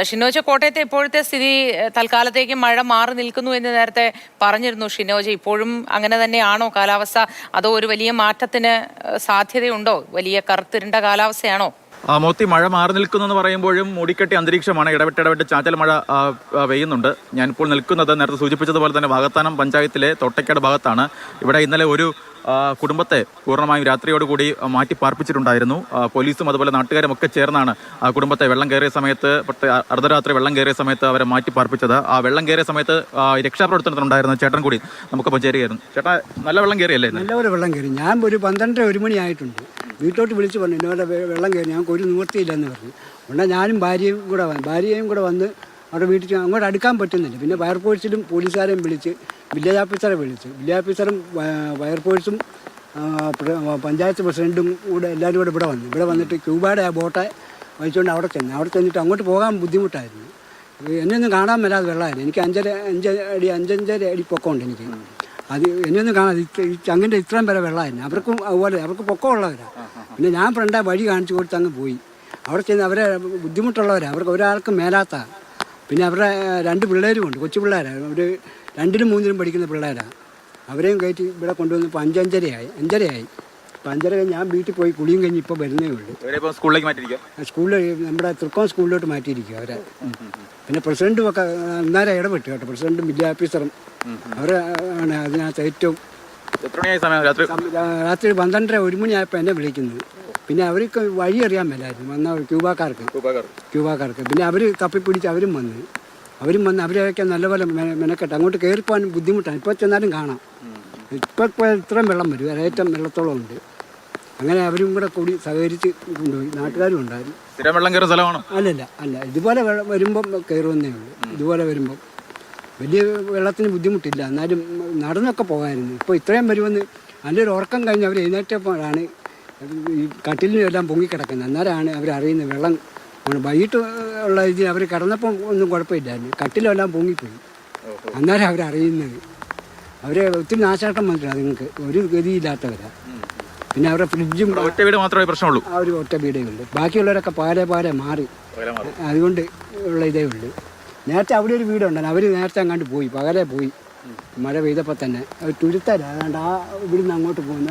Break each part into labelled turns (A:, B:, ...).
A: ഷിനോജ്, കോട്ടയത്തെ ഇപ്പോഴത്തെ സ്ഥിതി തൽക്കാലത്തേക്ക് മഴ മാറി നിൽക്കുന്നു എന്ന് നേരത്തെ പറഞ്ഞിരുന്നു ഷിനോജ്. ഇപ്പോഴും അങ്ങനെ തന്നെയാണോ കാലാവസ്ഥ, അതോ ഒരു വലിയ മാറ്റത്തിന് സാധ്യതയുണ്ടോ? വലിയ കറുത്തിരുണ്ട കാലാവസ്ഥയാണോ?
B: മോത്തി, മഴ മാറി നിൽക്കുന്നു എന്ന് പറയുമ്പോഴും മൂടിക്കെട്ടി അന്തരീക്ഷമാണ്. ഇടവിട്ട് ചാറ്റൽ മഴ പെയ്യുന്നുണ്ട്. ഞാനിപ്പോൾ നിൽക്കുന്നത് നേരത്തെ സൂചിപ്പിച്ചതുപോലെ തന്നെ വാകത്താനം പഞ്ചായത്തിലെ തൊട്ടയ്ക്കാട് ഭാഗത്താണ്. ഇവിടെ ഇന്നലെ ഒരു കുടുംബത്തെ പൂർണ്ണമായും രാത്രിയോടുകൂടി മാറ്റി പാർപ്പിച്ചിട്ടുണ്ടായിരുന്നു. പോലീസും അതുപോലെ നാട്ടുകാരും ഒക്കെ ചേർന്നാണ് ആ കുടുംബത്തെ വെള്ളം കയറിയ സമയത്ത്, അർദ്ധരാത്രി വെള്ളം കയറിയ സമയത്ത് അവരെ മാറ്റി പാർപ്പിച്ചത്. ആ വെള്ളം കയറിയ സമയത്ത് രക്ഷാപ്രവർത്തനത്തിനുണ്ടായിരുന്ന ചേട്ടൻ കൂടി നമുക്കൊപ്പം ചേരുകയായിരുന്നു. ചേട്ടാ, നല്ല വെള്ളം കയറിയല്ലേ?
C: നല്ലപോലെ വെള്ളം കയറി. ഞാൻ ഒരു 12-1 മണിയായിട്ടുണ്ട്. വീട്ടോട്ട് വിളിച്ച് പറഞ്ഞു ഇന്നോടെ വെള്ളം കയറി, ഞങ്ങൾക്ക് ഒരു നിവൃത്തിയില്ലെന്ന് പറഞ്ഞു. ഉടനെ ഞാനും ഭാര്യയും കൂടെ വന്ന് അവിടെ വീട്ടിൽ അങ്ങോട്ട് അടുക്കാൻ പറ്റുന്നില്ല. പിന്നെ ഫയർഫോഴ്സിലും പോലീസുകാരെയും വിളിച്ച് വില്ലേജ് ഓഫീസറെ വിളിച്ചു. വില്ലേജ് ഓഫീസറും ഫയർഫോഴ്സും പഞ്ചായത്ത് പ്രസിഡൻറ്റും കൂടെ എല്ലാവരും കൂടെ ഇവിടെ വന്നിട്ട് ക്യൂബയുടെ ആ ബോട്ടെ വഹിച്ചുകൊണ്ട് അവിടെ ചെന്നിട്ട് അങ്ങോട്ട് പോകാൻ ബുദ്ധിമുട്ടായിരുന്നു. എന്നെയൊന്നും കാണാൻ മേലാതെ വെള്ളമായിരുന്നു. എനിക്ക് 5.5 അടി പൊക്കമുണ്ട് എനിക്ക്. അത് എന്നെയൊന്നും കാണാതെ ഈ ചങ്ങിൻ്റെ ഇത്രയും വരെ വെള്ളമായിരുന്നു. അവർക്ക് പൊക്കമുള്ളവരാണ്. പിന്നെ ഞാൻ ഫ്രണ്ടാ വഴി കാണിച്ചു കൊടുത്ത് അങ്ങ് പോയി. അവിടെ ചെന്ന് അവരെ ബുദ്ധിമുട്ടുള്ളവരാണ്. അവർക്ക് ഒരാൾക്ക് മേലാത്ത. പിന്നെ അവരുടെ 2 പിള്ളേരുമുണ്ട്, കൊച്ചു പിള്ളേരാണ്. ഒരു 2-ലും 3-ലും പഠിക്കുന്ന പിള്ളേരാണ്. അവരെയും കയറ്റി ഇവിടെ കൊണ്ടുവന്നപ്പോൾ 5:30 ആയി. അപ്പോൾ 5:30 ഞാൻ വീട്ടിൽ പോയി കുളിയും കഴിഞ്ഞ് ഇപ്പോൾ വരുന്നേ ഉള്ളൂ. സ്കൂളിൽ നമ്മുടെ തൃക്കോൺ സ്കൂളിലോട്ട് മാറ്റിയിരിക്കുക അവരെ. പിന്നെ പ്രസിഡൻറ്റും ഒക്കെ അന്നേരം ഇടപെട്ടു കേട്ടോ. പ്രസിഡൻറ്റും വില്ലേജ് ഓഫീസറും അവരാണ് അതിനകത്ത് ഏറ്റവും. രാത്രി 12-1 മണിയായപ്പോൾ എന്നെ വിളിക്കുന്നത്. പിന്നെ അവർക്ക് വഴി അറിയാൻ മേലായിരുന്നു വന്ന ക്യൂബാക്കാർക്ക്. പിന്നെ അവർ തപ്പിപ്പിടിച്ച് അവരും വന്ന് അവരെയൊക്കെ നല്ലപോലെ മെനക്കെട്ട് അങ്ങോട്ട് കയറിപ്പോകാൻ ബുദ്ധിമുട്ടാണ്. ഇപ്പോൾ ചെന്നാലും കാണാം. ഇപ്പോൾ ഇത്രയും വെള്ളം വരും, ഒരേറ്റം വെള്ളത്തോളം ഉണ്ട്. അങ്ങനെ അവരും കൂടെ കൂടി സഹകരിച്ച് കൊണ്ടുപോയി. നാട്ടുകാരും ഉണ്ടായിരുന്നു.
B: വെള്ളം കയറുന്ന സ്ഥലമാണോ?
C: അല്ല, ഇതുപോലെ വരുമ്പം കയറുമെന്നേ ഉള്ളൂ. ഇതുപോലെ വരുമ്പം വലിയ വെള്ളത്തിന് ബുദ്ധിമുട്ടില്ല. എന്നാലും നടന്നൊക്കെ പോകാമായിരുന്നു. ഇപ്പോൾ ഇത്രയും വരുമെന്ന് നല്ലൊരു ഉറക്കം കഴിഞ്ഞ് അവർ എഴുന്നേറ്റപ്പോഴാണ് ഈ കട്ടിലിനും എല്ലാം പൊങ്ങിക്കിടക്കുന്നത്. അന്നേരമാണ് അവരറിയുന്നത് വെള്ളം. വൈകിട്ട് ഉള്ള ഇതിൽ അവർ കിടന്നപ്പം ഒന്നും കുഴപ്പമില്ലായിരുന്നു. കട്ടിലെല്ലാം പൊങ്ങിപ്പോയി. അന്നേരം അവരറിയുന്നത്. അവരെ ഒത്തിരി നാശാട്ടം വന്നിട്ടില്ല. അതുങ്ങൾക്ക് ഒരു ഗതിയില്ലാത്തവരാണ്. പിന്നെ അവരുടെ ഫ്രിഡ്ജും
B: ഒറ്റ വീട് മാത്രമേ പ്രശ്നമുള്ളൂ.
C: ആ ഒരു ഒറ്റ വീടേ ഉള്ളൂ. ബാക്കിയുള്ളവരൊക്കെ പാരെ മാറി. അതുകൊണ്ട് ഉള്ള ഇതേ ഉള്ളൂ. നേരത്തെ അവിടെ ഒരു വീടുണ്ടായിരുന്നു. അവർ നേരത്തെ അങ്ങോട്ട് പോയി, പകലെ പോയി. മഴ പെയ്തപ്പോൾ തന്നെ അവർ തുരുത്തല്ല. അതുകൊണ്ട് ആ ഇവിടുന്ന് അങ്ങോട്ട് പോകുന്ന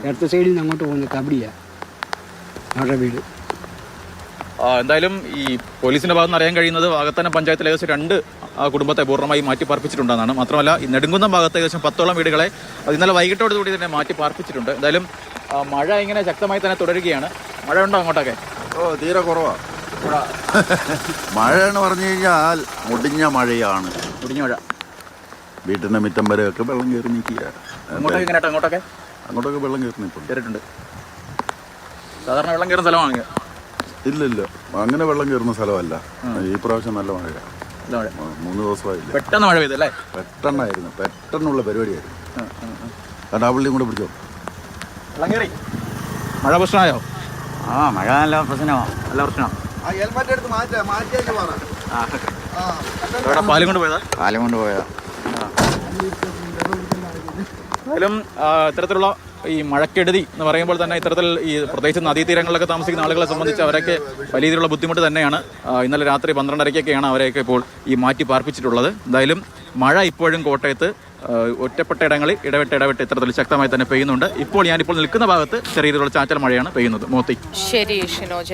C: ഇടത്ത സൈഡിൽ നിന്ന് അങ്ങോട്ട് പോകുന്ന കബഡിയാണ് അവരുടെ വീട്.
B: എന്തായാലും ഈ പോലീസിന്റെ ഭാഗത്ത് നിന്ന് അറിയാൻ കഴിയുന്നത് വാകത്താനം പഞ്ചായത്തിൽ ഏകദേശം 2 കുടുംബത്തെ പൂർണ്ണമായി മാറ്റി പാർപ്പിച്ചിട്ടുണ്ടെന്നാണ്. മാത്രമല്ല ഈ നെടുങ്കുന്നം ഭാഗത്ത് ഏകദേശം 10ഓളം വീടുകളെ ഇന്നലെ വൈകിട്ടോടുകൂടി തന്നെ മാറ്റി പാർപ്പിച്ചിട്ടുണ്ട്. എന്തായാലും മഴ ഇങ്ങനെ ശക്തമായി തന്നെ തുടരുകയാണ്. മഴ ഉണ്ടോ അങ്ങോട്ടൊക്കെ?
D: തീരെ കുറവാണ് മഴ എന്ന് പറഞ്ഞു കഴിഞ്ഞാൽ. മുടിഞ്ഞ മഴയാണ്.
B: മഴ
D: വീട്ടിന്റെ മുറ്റം വരെയൊക്കെ വെള്ളം കയറി നിൽക്കുക. അങ്ങോട്ടൊക്കെ വെള്ളം കയറി
B: നിൽക്കുന്നുണ്ട്. സാധാരണ വെള്ളം കയറുന്ന സ്ഥലമാണ്?
D: ഇല്ല, അങ്ങനെ വെള്ളം കയറുന്ന സ്ഥലമല്ല. ഈ പ്രാവശ്യം നല്ല മഴയാണ്. 3 ദിവസമായില്ല.
B: പെട്ടെന്ന് മഴ പെയ്തല്ലേ?
D: പെട്ടെന്നുള്ള പരിപാടിയായിരുന്നു. കാരണം ആ പുള്ളിയും കൂടെ പിടിച്ചോ.
B: വെള്ളം കയറി മഴ പ്രശ്നമായോ?
E: മഴ നല്ല പ്രശ്നമാണ്.
B: പാലും കൊണ്ട് പോയതാ? എന്തായാലും ഇത്തരത്തിലുള്ള ഈ മഴക്കെടുതി എന്ന് പറയുമ്പോൾ തന്നെ ഇത്തരത്തിൽ ഈ പ്രത്യേകിച്ച് നദീതീരങ്ങളിലൊക്കെ താമസിക്കുന്ന ആളുകളെ സംബന്ധിച്ച് അവരൊക്കെ വലിയ രീതിയിലുള്ള ബുദ്ധിമുട്ട് തന്നെയാണ്. ഇന്നലെ രാത്രി 12:30-ക്കൊക്കെയാണ് അവരെയൊക്കെ ഇപ്പോൾ ഈ മാറ്റി പാർപ്പിച്ചിട്ടുള്ളത്. എന്തായാലും മഴ ഇപ്പോഴും കോട്ടയത്ത് ഒറ്റപ്പെട്ട ഇടങ്ങളിൽ ഇടവിട്ട് ഇത്തരത്തിൽ ശക്തമായി തന്നെ പെയ്യുന്നുണ്ട്. ഞാനിപ്പോൾ നിൽക്കുന്ന ഭാഗത്ത് ചെറിയ രീതിയിലുള്ള ചാറ്റൽ മഴയാണ് പെയ്യുന്നത്. മോത്തി.
A: ശരി ഷിനോജ്.